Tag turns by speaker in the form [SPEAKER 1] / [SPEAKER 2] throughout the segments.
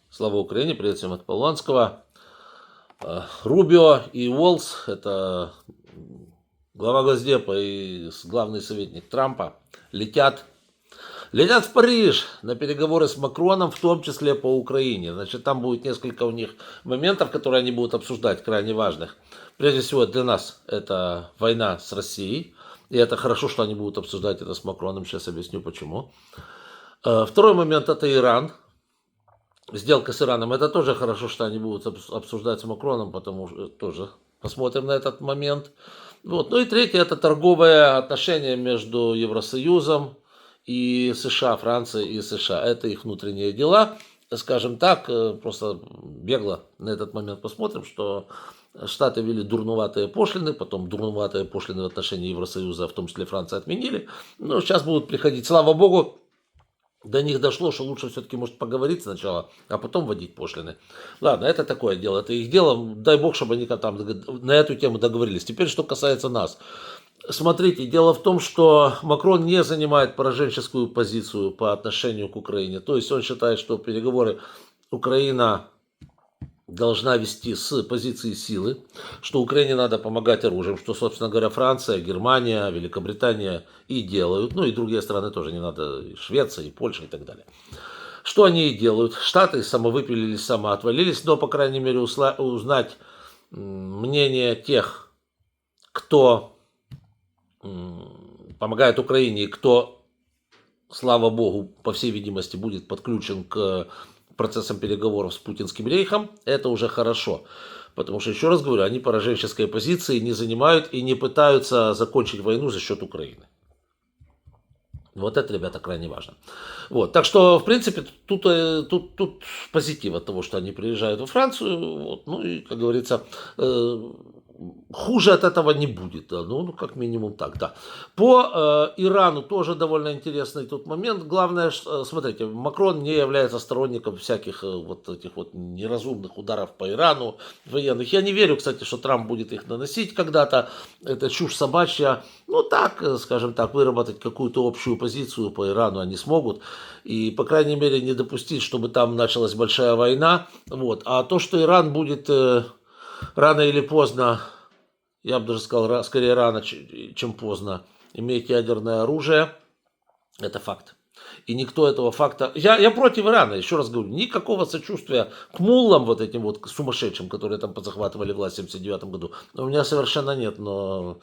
[SPEAKER 1] Слава Украине, привет всем от Полонского. Рубио и Уоллс, это глава Госдепа и главный советник Трампа, летят в Париж на переговоры с Макроном, в том числе по Украине. Значит, там будет несколько у них моментов, которые они будут обсуждать, крайне важных. Прежде всего, для нас это война с Россией. И это хорошо, что они будут обсуждать это с Макроном. Сейчас объясню, почему. Второй момент – это Иран. Сделка с Ираном, это тоже хорошо, что они будут обсуждать с Макроном, потому что тоже посмотрим на этот момент. Вот. Ну и третье, это торговые отношения между Евросоюзом и США, Францией и США. Это их внутренние дела. Скажем так, просто бегло на этот момент посмотрим, что Штаты ввели дурноватые пошлины, потом дурноватые пошлины в отношении Евросоюза, в том числе Франция, отменили. Но сейчас будут приходить, слава богу, до них дошло, что лучше все-таки, может, поговорить сначала, а потом вводить пошлины. Ладно, это такое дело, это их дело. Дай бог, чтобы они там на эту тему договорились. Теперь, что касается нас. Смотрите, дело в том, что Макрон не занимает пораженческую позицию по отношению к Украине. То есть он считает, что переговоры Украина должна вести с позиции силы, что Украине надо помогать оружием, что, собственно говоря, Франция, Германия, Великобритания и делают, ну и другие страны тоже, не надо, и Швеция, и Польша и так далее. Что они и делают? Штаты самовыпилились, самоотвалились, но, по крайней мере, узнать мнение тех, кто помогает Украине и кто, слава богу, по всей видимости, будет подключен к процессом переговоров с путинским рейхом, это уже хорошо. Потому что, еще раз говорю, они пораженческой позиции не занимают и не пытаются закончить войну за счет Украины. Вот это, ребята, крайне важно. Вот. Так что, в принципе, тут позитив от того, что они приезжают во Францию. Вот. Ну и, как говорится, хуже от этого не будет, да. Ну, как минимум так, да. По Ирану тоже довольно интересный тут момент. Главное, смотрите, Макрон не является сторонником всяких вот этих вот неразумных ударов по Ирану, военных. Я не верю, кстати, что Трамп будет их наносить когда-то. Это чушь собачья. Ну, так, скажем так, выработать какую-то общую позицию по Ирану они смогут. И, по крайней мере, не допустить, чтобы там началась большая война. Вот. А то, что Иран будет рано или поздно, я бы даже сказал, скорее рано, чем поздно, иметь ядерное оружие, это факт. И никто этого факта... Я против Ирана, еще раз говорю, никакого сочувствия к муллам, вот этим вот сумасшедшим, которые там позахватывали власть в 1979 году, у меня совершенно нет, но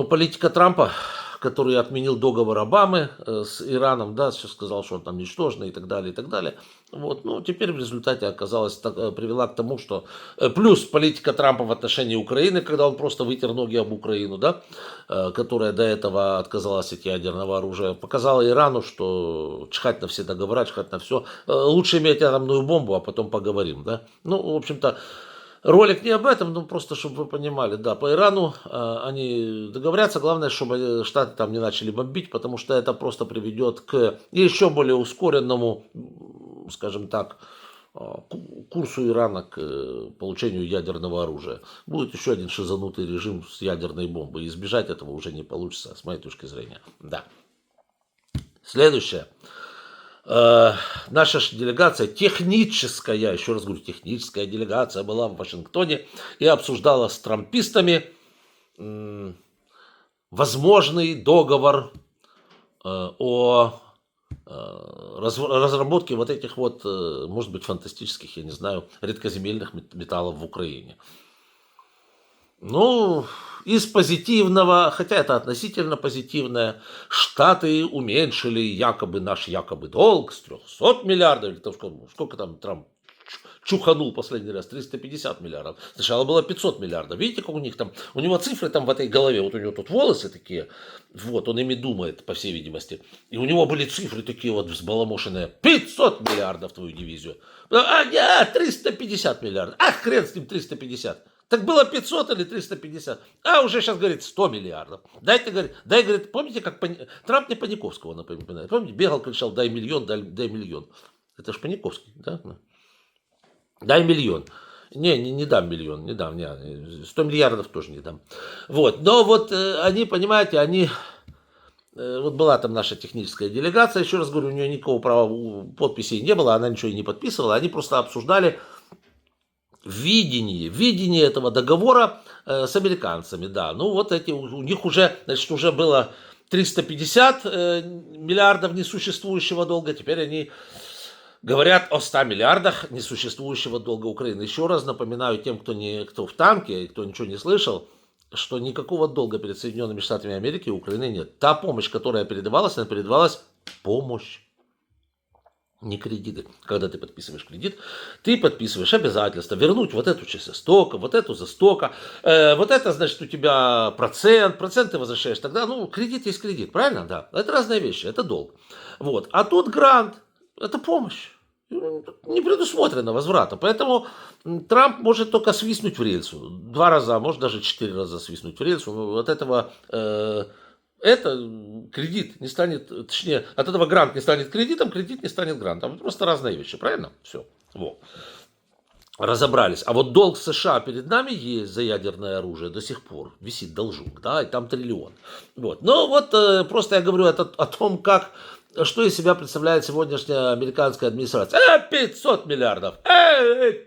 [SPEAKER 1] политика Трампа, который отменил договор Обамы с Ираном, да, сейчас сказал, что он там ничтожный и так далее, и так далее. Вот, ну, теперь в результате привела к тому, что плюс политика Трампа в отношении Украины, когда он просто вытер ноги об Украину, да, которая до этого отказалась от ядерного оружия, показала Ирану, что чихать на все договора, чихать на все. Лучше иметь атомную бомбу, а потом поговорим, да. Ну, в общем-то, ролик не об этом, но просто, чтобы вы понимали, да, по Ирану они договорятся, главное, чтобы Штаты там не начали бомбить, потому что это просто приведет к еще более ускоренному, скажем так, курсу Ирана к получению ядерного оружия. Будет еще один шизанутый режим с ядерной бомбой, избежать этого уже не получится, с моей точки зрения, да. Следующее. Наша делегация, техническая, еще раз говорю, техническая делегация была в Вашингтоне и обсуждала с трампистами возможный договор о разработке вот этих вот, может быть, фантастических, я не знаю, редкоземельных металлов в Украине. Ну, из позитивного, хотя это относительно позитивное, Штаты уменьшили наш долг с 300 миллиардов, или сколько там Трамп чуханул последний раз, 350 миллиардов. Сначала было 500 миллиардов. Видите, как у них там, у него цифры там в этой голове, вот у него тут волосы такие, вот, он ими думает, по всей видимости. И у него были цифры такие вот взбаламошенные, 500 миллиардов твою дивизию. Нет, 350 миллиардов. Ах, хрен с ним 350. Так было 500 или 350, а уже сейчас, говорит, 100 миллиардов. Говорит, помните, как Трамп не Паниковского напоминает? Помните, бегал, кричал, дай миллион, дай миллион. Это же Паниковский, да? Дай миллион. Не дам миллион, не дам, 100 миллиардов тоже не дам. Вот, но вот они, понимаете, они Вот была там наша техническая делегация, еще раз говорю, у нее никакого права подписей не было, она ничего и не подписывала, они просто обсуждали видение этого договора с американцами, да. Ну вот эти, у них уже, значит, уже было 350 миллиардов несуществующего долга, теперь они говорят о 100 миллиардах несуществующего долга Украины. Еще раз напоминаю тем, кто в танке, кто ничего не слышал, что никакого долга перед Соединенными Штатами Америки у Украины нет. Та помощь, которая передавалась, она передавалась помощь, не кредиты. Когда ты подписываешь кредит, ты подписываешь обязательство вернуть вот эту часть за стока, вот эту за стока, вот это, значит, у тебя процент ты возвращаешь тогда, ну, кредит есть кредит, правильно? Да. Это разные вещи, это долг. Вот. А тут грант, это помощь. Не предусмотрено возврата. Поэтому Трамп может только свистнуть в рельсу. 2 раза, может даже 4 раза свистнуть в рельсу. От этого это кредит не станет, точнее, от этого грант не станет кредитом, кредит не станет грантом. Это просто разные вещи, правильно? Все. Вот. Разобрались. А вот долг США перед нами есть за ядерное оружие до сих пор. Висит должок, да, и там триллион. Вот. Но вот просто я говорю о том, что из себя представляет сегодняшняя американская администрация. 500 миллиардов.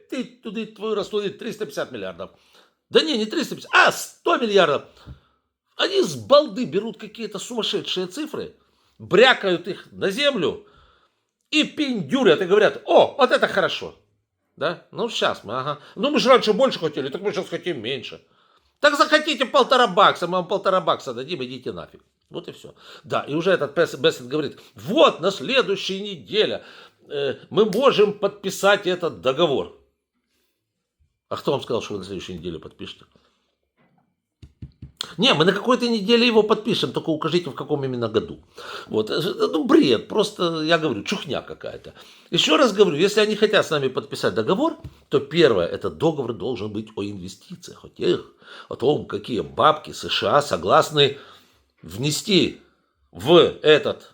[SPEAKER 1] Ты туды, твой раз туды, 350 миллиардов. Да не 350, а 100 миллиардов. Они с балды берут какие-то сумасшедшие цифры, брякают их на землю и пиндюрят и говорят: о, вот это хорошо. Да? Ну, сейчас мы, ага. Ну, мы же раньше больше хотели, так мы сейчас хотим меньше. Так захотите $1,5, мы вам $1,5 дадим, идите нафиг. Вот и все. Да, и уже этот Бессет говорит: вот на следующей неделе мы можем подписать этот договор. А кто вам сказал, что вы на следующей неделе подпишете? Не, мы на какой-то неделе его подпишем, только укажите, в каком именно году. Вот, ну, бред, просто, я говорю, чухня какая-то. Еще раз говорю, если они хотят с нами подписать договор, то первое, этот договор должен быть о инвестициях, о том, какие бабки США согласны внести в этот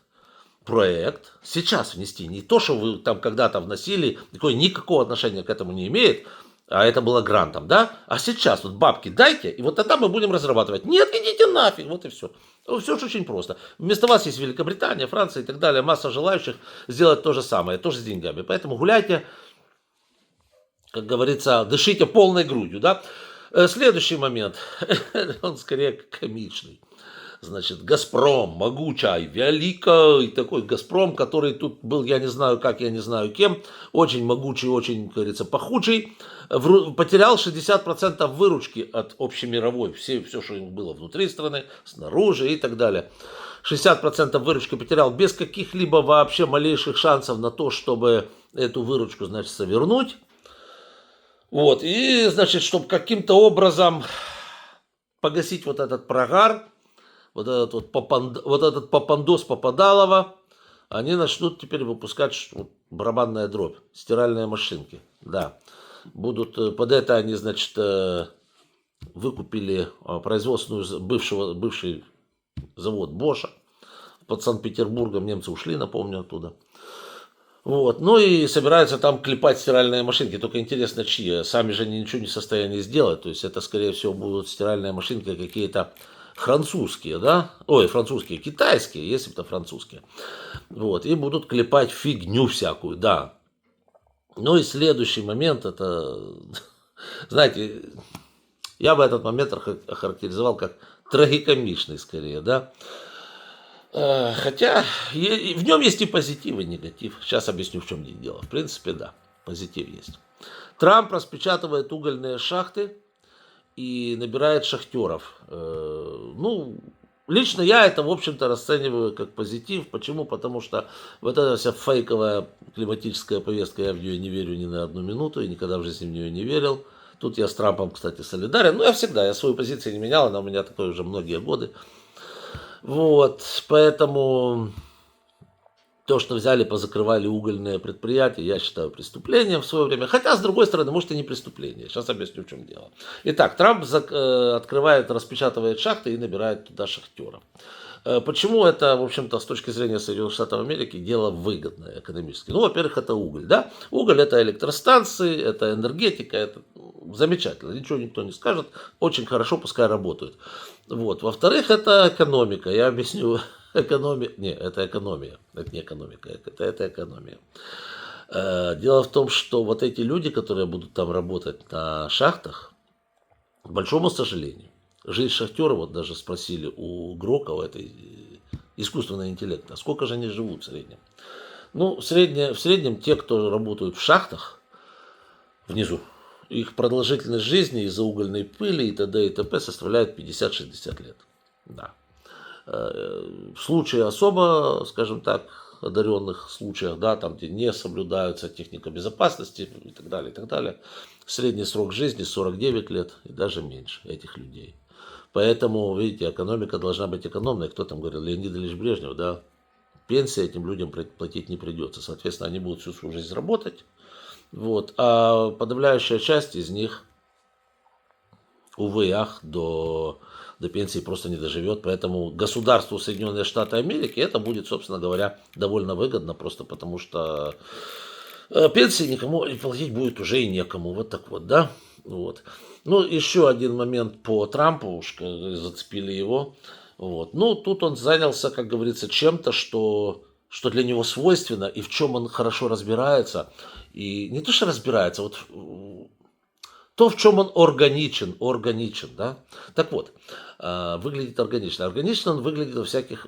[SPEAKER 1] проект, сейчас внести, не то, что вы там когда-то вносили, такое никакого отношения к этому не имеет, а это было грантом, да? А сейчас вот бабки дайте, и вот тогда мы будем разрабатывать. Нет, идите нафиг, вот и все. Все же очень просто. Вместо вас есть Великобритания, Франция и так далее, масса желающих сделать то же самое, тоже с деньгами. Поэтому гуляйте, как говорится, дышите полной грудью, да? Следующий момент, он скорее комичный. Значит, Газпром, могучий, великий такой Газпром, который тут был, я не знаю как, я не знаю кем, очень могучий, очень, как говорится, пахучий, потерял 60% выручки от общемировой, все, что было внутри страны, снаружи и так далее. 60% выручки потерял без каких-либо вообще малейших шансов на то, чтобы эту выручку, значит, вернуть. Вот, и, значит, чтобы каким-то образом погасить вот этот прогар, вот этот попандос Попадалова, они начнут теперь выпускать барабанная дробь, стиральные машинки, да. Будут, под это они, значит, выкупили бывший завод Боша под Санкт-Петербургом, немцы ушли, напомню, оттуда. Вот. Ну и собираются там клепать стиральные машинки, только интересно, чьи, сами же они ничего не в состоянии сделать, то есть это, скорее всего, будут стиральные машинки какие-то французские, да? Ой, французские, китайские, если бы это французские. Вот, и будут клепать фигню всякую, да. Ну и следующий момент, это, знаете, я бы этот момент охарактеризовал как трагикомичный скорее, да. Хотя в нем есть и позитив, и негатив. Сейчас объясню, в чем дело. В принципе, да, позитив есть. Трамп распечатывает угольные шахты и набирает шахтеров. Ну, лично я это, в общем-то, расцениваю как позитив. Почему? Потому что вот эта вся фейковая климатическая повестка, я в нее не верю ни на одну минуту и никогда в жизни в нее не верил. Тут я с Трампом, кстати, солидарен. Ну, я свою позицию не менял, она у меня такой уже многие годы. Вот, поэтому то, что взяли, позакрывали угольные предприятия, я считаю преступлением в свое время. Хотя, с другой стороны, может и не преступление. Сейчас объясню, в чем дело. Итак, Трамп открывает, распечатывает шахты и набирает туда шахтеров. Почему это, в общем-то, с точки зрения Соединенных Штатов Америки, дело выгодное экономически? Ну, во-первых, это уголь, да? Уголь – это электростанции, это энергетика, это замечательно, ничего никто не скажет, очень хорошо, пускай работают. Вот. Во-вторых, это экономика, я объясню. Экономия, не, это экономия, это не экономика, это экономия. Дело в том, что вот эти люди, которые будут там работать на шахтах, к большому сожалению, жизнь шахтера, вот даже спросили у Грокова, этой искусственного интеллекта, сколько же они живут в среднем? Ну, в среднем те, кто работают в шахтах внизу, их продолжительность жизни из-за угольной пыли и т.д. и т.п. составляет 50-60 лет. Да. В случае особо, скажем так, одаренных случаях, да, там, где не соблюдаются техника безопасности и так далее, средний срок жизни 49 лет и даже меньше этих людей. Поэтому, видите, экономика должна быть экономной. Кто там говорил? Леонид Ильич Брежнев, да? Пенсии этим людям платить не придется. Соответственно, они будут всю свою жизнь работать. Вот. А подавляющая часть из них, увы и ах, до пенсии просто не доживет. Поэтому государству Соединенные Штаты Америки это будет, собственно говоря, довольно выгодно, просто потому что пенсии никому платить будет уже и некому. Вот так вот, да? Вот. Ну, еще один момент по Трампу, уж зацепили его. Вот. Ну, тут он занялся, как говорится, чем-то, что для него свойственно и в чем он хорошо разбирается. И не то, что разбирается, вот то, в чем он органичен, да. Так вот, выглядит органично. Органично он выглядит во всяких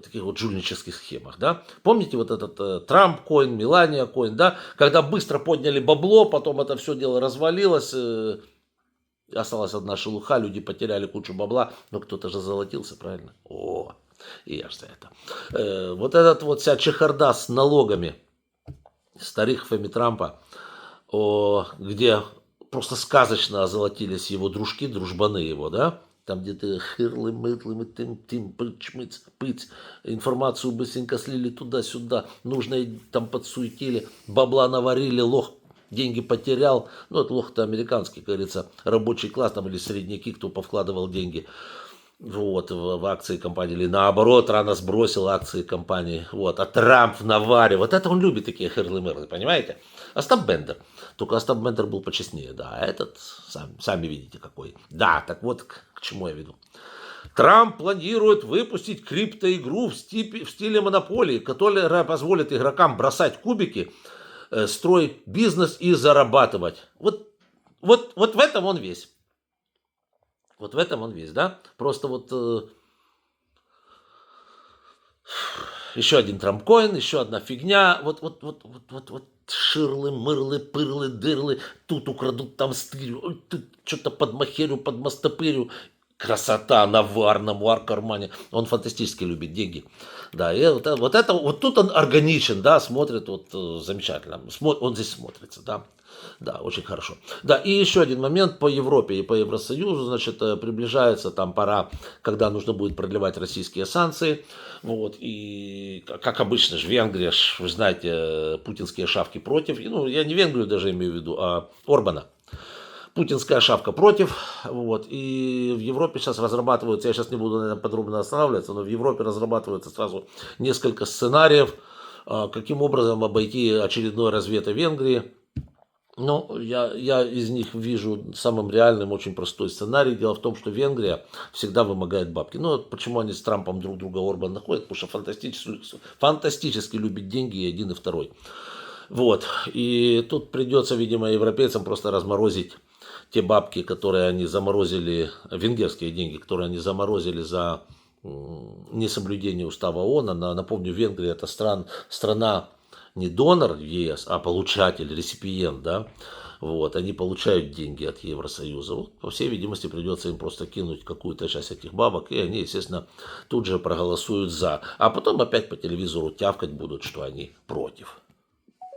[SPEAKER 1] таких вот жульнических схемах, да. Помните вот этот Трамп-коин, Мелания-коин, да, когда быстро подняли бабло, потом это все дело развалилось, осталась одна шелуха, люди потеряли кучу бабла, но кто-то же золотился, правильно? О, и я же за это. Вот этот вот вся чехарда с налогами с тарифами Трампа, где просто сказочно озолотились его дружки, дружбаны его, да, там где-то хырлы-мытлы, тым, пыц, информацию быстренько слили туда-сюда, нужное там подсуетили, бабла наварили, лох деньги потерял, ну, это лох-то американский, как говорится, рабочий класс там или средняки, кто повкладывал деньги вот, в акции компании, или наоборот, рано сбросил акции компании, вот, а Трамп наваривает, вот это он любит такие херлы-мерлы, понимаете? Остап Бендер, только Остап Бендер был почестнее, да, а этот, сами видите какой. Да, так вот, к чему я веду. Трамп планирует выпустить криптоигру в стиле монополии, которая позволит игрокам бросать кубики, строить бизнес и зарабатывать. Вот в этом он весь. Вот в этом он весь, да? Просто вот еще один трампкоин, еще одна фигня. Вот ширлы, мырлы, пырлы, дырлы. Тут украдут, там стырю. Тут что-то подмахерю, подмастопырю. Красота, навар в кармане. Он фантастически любит деньги. Да, и вот тут он органичен, да, смотрит вот замечательно. Он здесь смотрится, да. Да, очень хорошо. Да, и еще один момент по Европе и по Евросоюзу, значит, приближается там пора, когда нужно будет продлевать российские санкции. Вот, и, как обычно же, Венгрия, вы знаете, путинские шавки против. Ну, я не Венгрию даже имею в виду, а Орбана. Путинская шавка против, вот, и в Европе сейчас разрабатываются, я сейчас не буду, наверное, подробно останавливаться, но в Европе разрабатывается сразу несколько сценариев, каким образом обойти очередной развет Венгрии. Ну, я из них вижу самым реальным очень простой сценарий. Дело в том, что Венгрия всегда вымогает бабки. Ну, вот почему они с Трампом друг друга Орбан находят, потому что фантастически любят деньги и один, и второй. Вот, и тут придется, видимо, европейцам просто разморозить те бабки, которые они заморозили, венгерские деньги, которые они заморозили за несоблюдение устава ООН. Напомню, Венгрия это страна не донор ЕС, а получатель, реципиент, да. Вот, они получают деньги от Евросоюза. Вот, по всей видимости, придется им просто кинуть какую-то часть этих бабок, и они, естественно, тут же проголосуют за. А потом опять по телевизору тявкать будут, что они против.